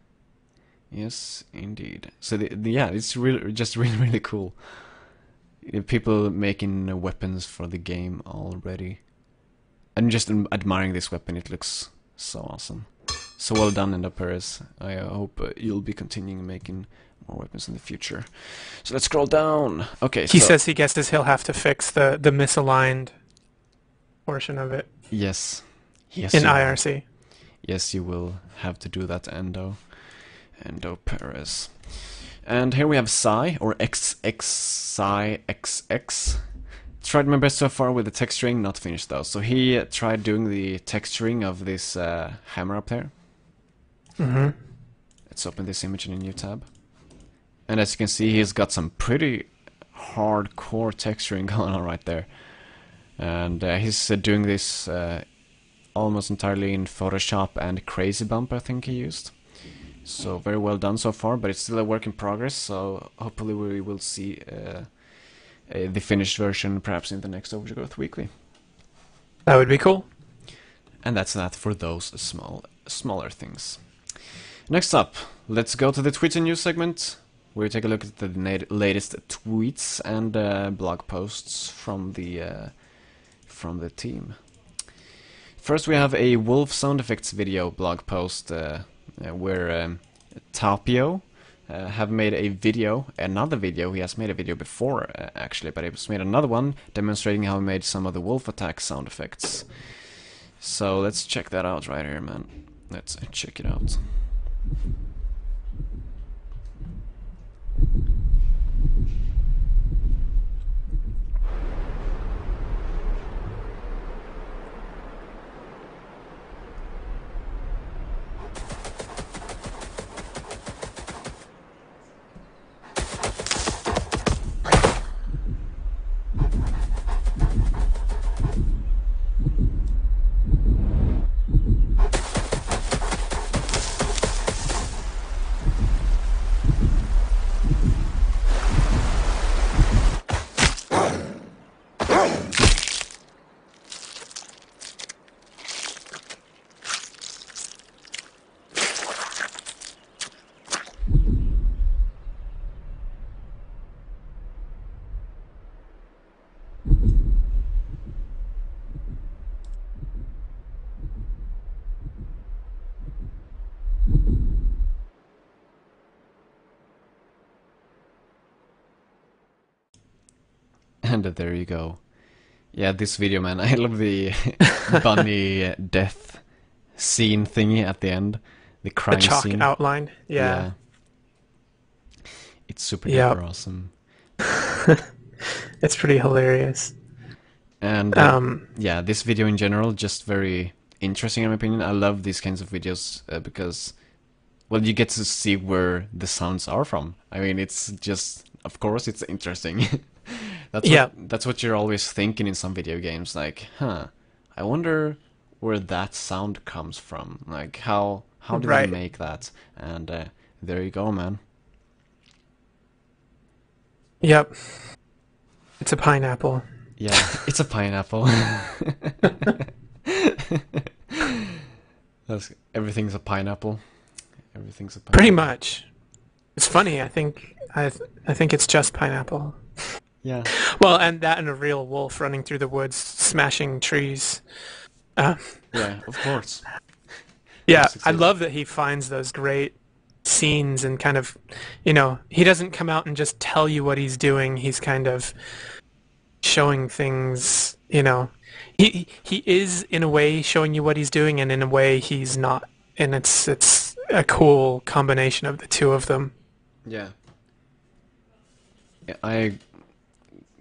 Speaker 1: Yes, indeed. So yeah, it's really cool. People making weapons for the game already. I'm just admiring this weapon. It looks so awesome. So well done, Endo Perez. I hope you'll be continuing making more weapons in the future. So let's scroll down. Okay.
Speaker 2: He says he guesses he'll have to fix the misaligned portion of it.
Speaker 1: Yes. Yes.
Speaker 2: In IRC.
Speaker 1: Yes, you will have to do that, Endo Perez. And here we have Psy, or XX. Tried my best so far with the texturing, not finished though. So he tried doing the texturing of this hammer up there.
Speaker 2: Mm-hmm.
Speaker 1: Let's open this image in a new tab. And as you can see, he's got some pretty hardcore texturing going on right there. And he's doing this almost entirely in Photoshop and Crazy Bump, I think he used. So very well done so far, but it's still a work in progress, so hopefully we will see the finished version perhaps in the next Overgrowth Weekly.
Speaker 2: That would be cool.
Speaker 1: And that's that for those smaller things. Next up, let's go to the Tweets and News segment, where we take a look at the latest tweets and blog posts from the team. First, we have a wolf sound effects video blog post where Tapio have made another video. He has made a video before actually, but he has made another one demonstrating how he made some of the wolf attack sound effects. So let's check that out right here, man. Let's check it out. And there you go. Yeah, this video, man. I love the bunny death scene thingy at the end. The
Speaker 2: The
Speaker 1: crime
Speaker 2: chalk
Speaker 1: scene.
Speaker 2: outline. Yeah.
Speaker 1: It's super
Speaker 2: Yep.
Speaker 1: duper awesome.
Speaker 2: It's pretty hilarious.
Speaker 1: And yeah, this video in general, just very interesting in my opinion. I love these kinds of videos because, well, you get to see where the sounds are from. I mean, it's just, of course, it's interesting. That's what you're always thinking in some video games. Like, I wonder where that sound comes from. Like, how did they
Speaker 2: Right.
Speaker 1: make that? And there you go, man.
Speaker 2: Yep. It's a pineapple.
Speaker 1: Yeah, it's a pineapple. Everything's a pineapple. Everything's a pineapple.
Speaker 2: Pretty much. It's funny. I think it's just pineapple.
Speaker 1: Yeah.
Speaker 2: Well, and that and a real wolf running through the woods, smashing trees.
Speaker 1: Yeah, of course.
Speaker 2: Yeah,
Speaker 1: Yes,
Speaker 2: I
Speaker 1: it's-
Speaker 2: love that he finds those great scenes and kind of, he doesn't come out and just tell you what he's doing. He's kind of showing things, He is in a way showing you what he's doing, and in a way he's not. And it's a cool combination of the two of them.
Speaker 1: Yeah. Yeah, I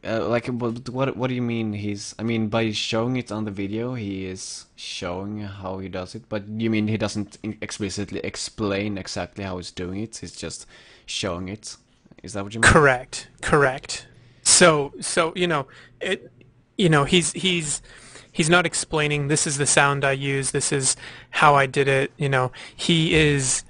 Speaker 1: like what do you mean I mean by showing it on the video he is showing how he does it, but you mean he doesn't explicitly explain exactly how he's doing it, he's just showing it? Is that what you mean?
Speaker 2: Correct. So it he's not explaining this is the sound I use, this is how I did it, he is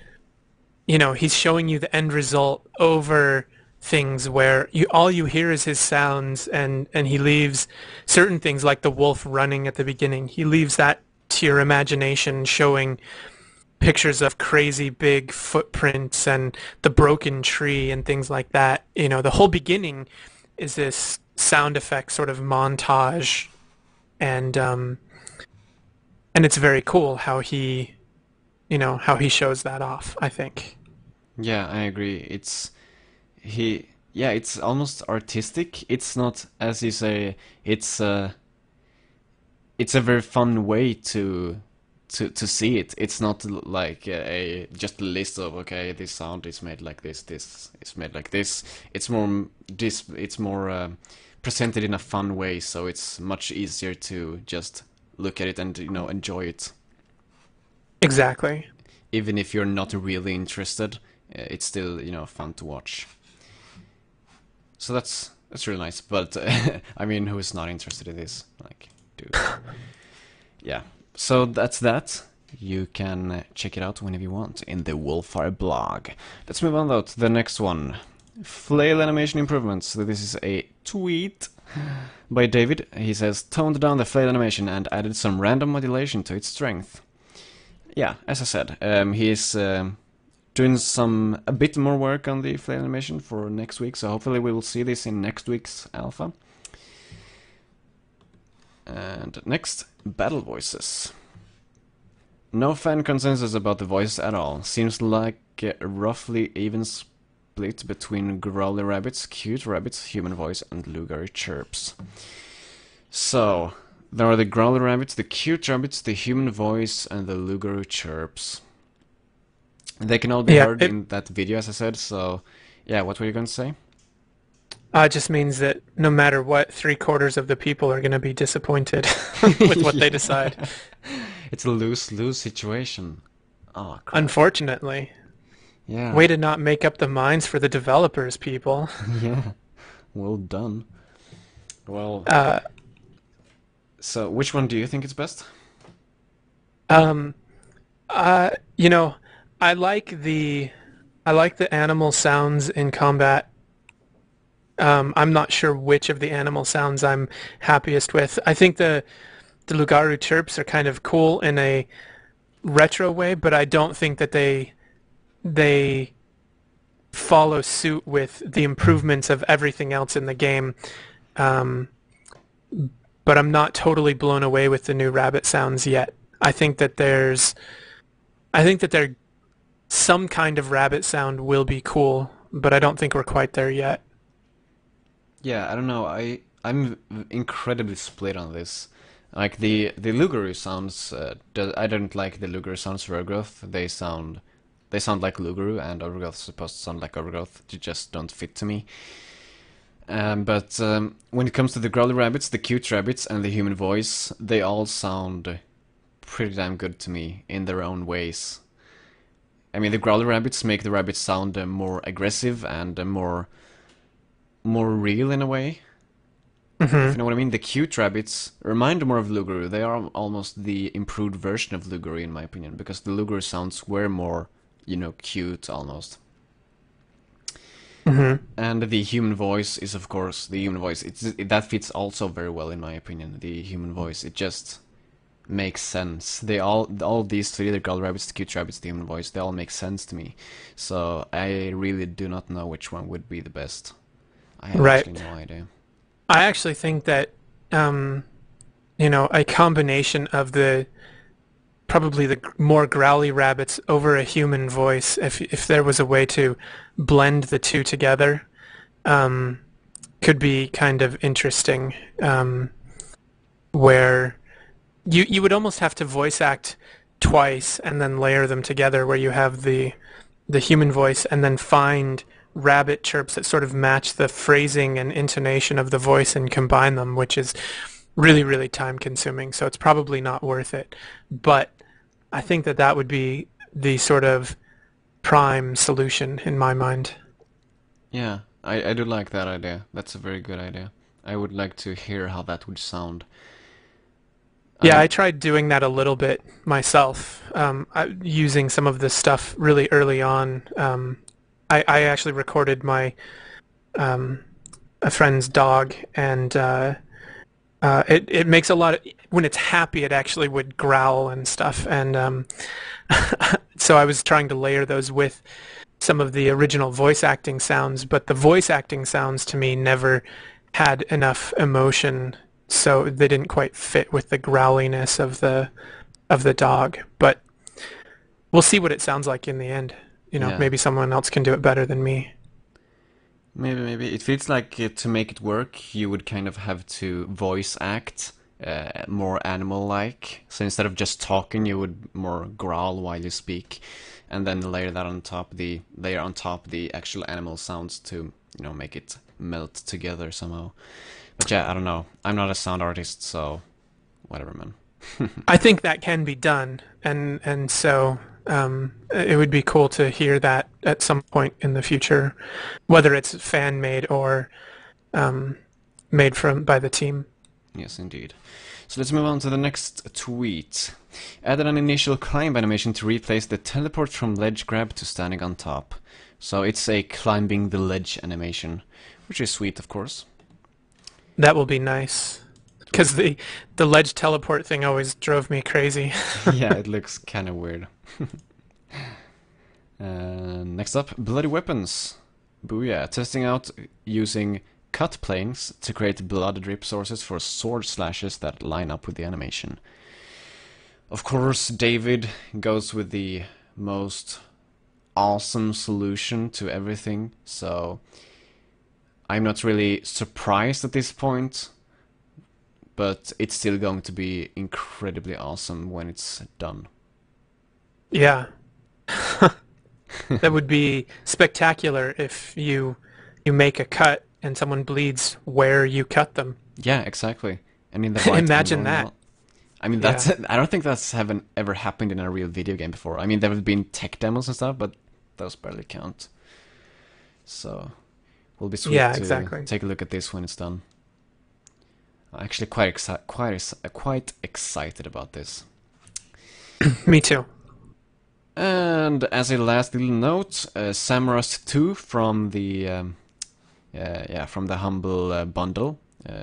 Speaker 2: he's showing you the end result over things where all you hear is his sounds, and he leaves certain things like the wolf running at the beginning. He leaves that to your imagination, showing pictures of crazy big footprints and the broken tree and things like that. The whole beginning is this sound effect sort of montage, and it's very cool how he shows that off, I think.
Speaker 1: Yeah, I agree. It's almost artistic. It's not, as you say, it's a very fun way to see it. It's not like just a list of, okay, this sound is made like this is made like this. It's more presented in a fun way, so it's much easier to just look at it and enjoy it.
Speaker 2: Exactly.
Speaker 1: Even if you're not really interested, it's still fun to watch. So that's really nice. But I mean, who is not interested in this? Like, dude. Yeah. So that's that. You can check it out whenever you want in the Wolfire blog. Let's move on though to the next one. Flail animation improvements. So this is a tweet by David. He says, toned down the flail animation and added some random modulation to its strength. Yeah, as I said, he is doing a bit more work on the flail animation for next week, so hopefully we will see this in next week's alpha. And next, battle voices. No fan consensus about the voices at all. Seems like a roughly even split between growly rabbits, cute rabbits, human voice, and Lugari chirps. So, there are the growly rabbits, the cute rabbits, the human voice, and the Lugari chirps. They can all be heard in that video, as I said, so yeah, what were you going to say?
Speaker 2: It just means that no matter what, 3/4 of the people are going to be disappointed with what they decide.
Speaker 1: It's a lose-lose situation. Oh, crap.
Speaker 2: Unfortunately.
Speaker 1: Yeah.
Speaker 2: Way to not make up the minds for the developers, people.
Speaker 1: Yeah. Well done. Well, so which one do you think is best?
Speaker 2: I like the animal sounds in combat. I'm not sure which of the animal sounds I'm happiest with. I think the Lugaru chirps are kind of cool in a retro way, but I don't think that they follow suit with the improvements of everything else in the game. But I'm not totally blown away with the new rabbit sounds yet. I think that some kind of rabbit sound will be cool, but I don't think we're quite there yet.
Speaker 1: Yeah, I don't know. I I'm incredibly split on this. Like the Lugaru sounds, I don't like the Lugaru sounds for Overgrowth. They sound like Lugaru, and Overgrowth is supposed to sound like Overgrowth. They just don't fit to me. But when it comes to the growly rabbits, the cute rabbits, and the human voice, they all sound pretty damn good to me in their own ways. I mean, the growly rabbits make the rabbits sound more aggressive and more real in a way. If you know what I mean. The cute rabbits remind more of Lugaru. They are almost the improved version of Lugaru, in my opinion, because the Lugaru sounds were more, cute almost. And the human voice is, of course, the human voice. That fits also very well, in my opinion. The human voice, it just makes sense. All these three, the girl rabbits, the cute rabbits, the human voice, they all make sense to me. So I really do not know which one would be the best. I have
Speaker 2: Right.
Speaker 1: actually no idea.
Speaker 2: I actually think that a combination of probably the more growly rabbits over a human voice, if there was a way to blend the two together, could be kind of interesting. Where you would almost have to voice act twice and then layer them together, where you have the human voice and then find rabbit chirps that sort of match the phrasing and intonation of the voice and combine them, which is really, really time consuming. So it's probably not worth it. But I think that would be the sort of prime solution in my mind.
Speaker 1: Yeah, I do like that idea. That's a very good idea. I would like to hear how that would sound.
Speaker 2: Yeah, I tried doing that a little bit myself, using some of this stuff really early on. I actually recorded a friend's dog, and it makes a lot of, when it's happy, it actually would growl and stuff, and so I was trying to layer those with some of the original voice acting sounds, but the voice acting sounds to me never had enough emotion, so they didn't quite fit with the growliness of the dog. But we'll see what it sounds like in the end.
Speaker 1: Yeah.
Speaker 2: Maybe someone else can do it better than me.
Speaker 1: Maybe. It feels like to make it work, you would kind of have to voice act more animal-like. So instead of just talking, you would more growl while you speak, and then layer on top the actual animal sounds to, make it melt together somehow. But yeah, I don't know. I'm not a sound artist, so whatever, man.
Speaker 2: I think that can be done, and so it would be cool to hear that at some point in the future, whether it's fan made or made by the team.
Speaker 1: Yes, indeed. So let's move on to the next tweet. Added an initial climb animation to replace the teleport from ledge grab to standing on top. So it's a climbing the ledge animation, which is sweet, of course.
Speaker 2: That will be nice, because the ledge teleport thing always drove me crazy.
Speaker 1: Yeah, it looks kind of weird. Next up, bloody weapons. Booyah! Testing out using cut planes to create blood drip sources for sword slashes that line up with the animation. Of course, David goes with the most awesome solution to everything, so I'm not really surprised at this point, but it's still going to be incredibly awesome when it's done.
Speaker 2: Yeah. That would be spectacular if you make a cut and someone bleeds where you cut them.
Speaker 1: Yeah, exactly. And in the right
Speaker 2: Imagine
Speaker 1: angle as
Speaker 2: that.
Speaker 1: well. I mean, that's I don't think that's haven't ever happened in a real video game before. I mean, there have been tech demos and stuff, but those barely count. So, will be sweet to take a look at this when it's done. I'm actually quite excited about this.
Speaker 2: Me too.
Speaker 1: And as a last little note, Samurus 2 from the from the Humble Bundle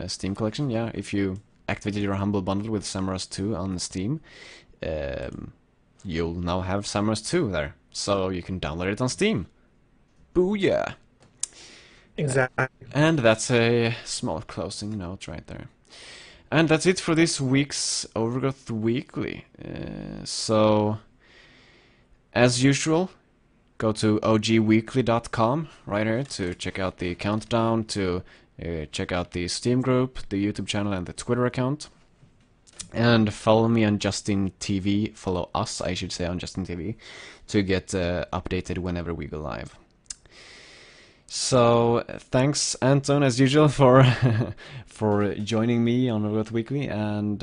Speaker 1: Steam collection. Yeah, if you activated your Humble Bundle with Samurus 2 on Steam, you'll now have Samurus 2 there, so you can download it on Steam. Booyah!
Speaker 2: Exactly.
Speaker 1: And that's a small closing note right there. And that's it for this week's Overgrowth Weekly. So, as usual, go to OGWeekly.com right here to check out the countdown, to check out the Steam group, the YouTube channel, and the Twitter account. And follow me on Justin TV. Follow us, I should say, on Justin TV to get updated whenever we go live. So thanks, Anton, as usual, for for joining me on Overgrowth Weekly, and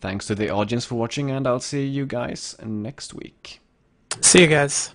Speaker 1: thanks to the audience for watching. And I'll see you guys next week.
Speaker 2: See you guys.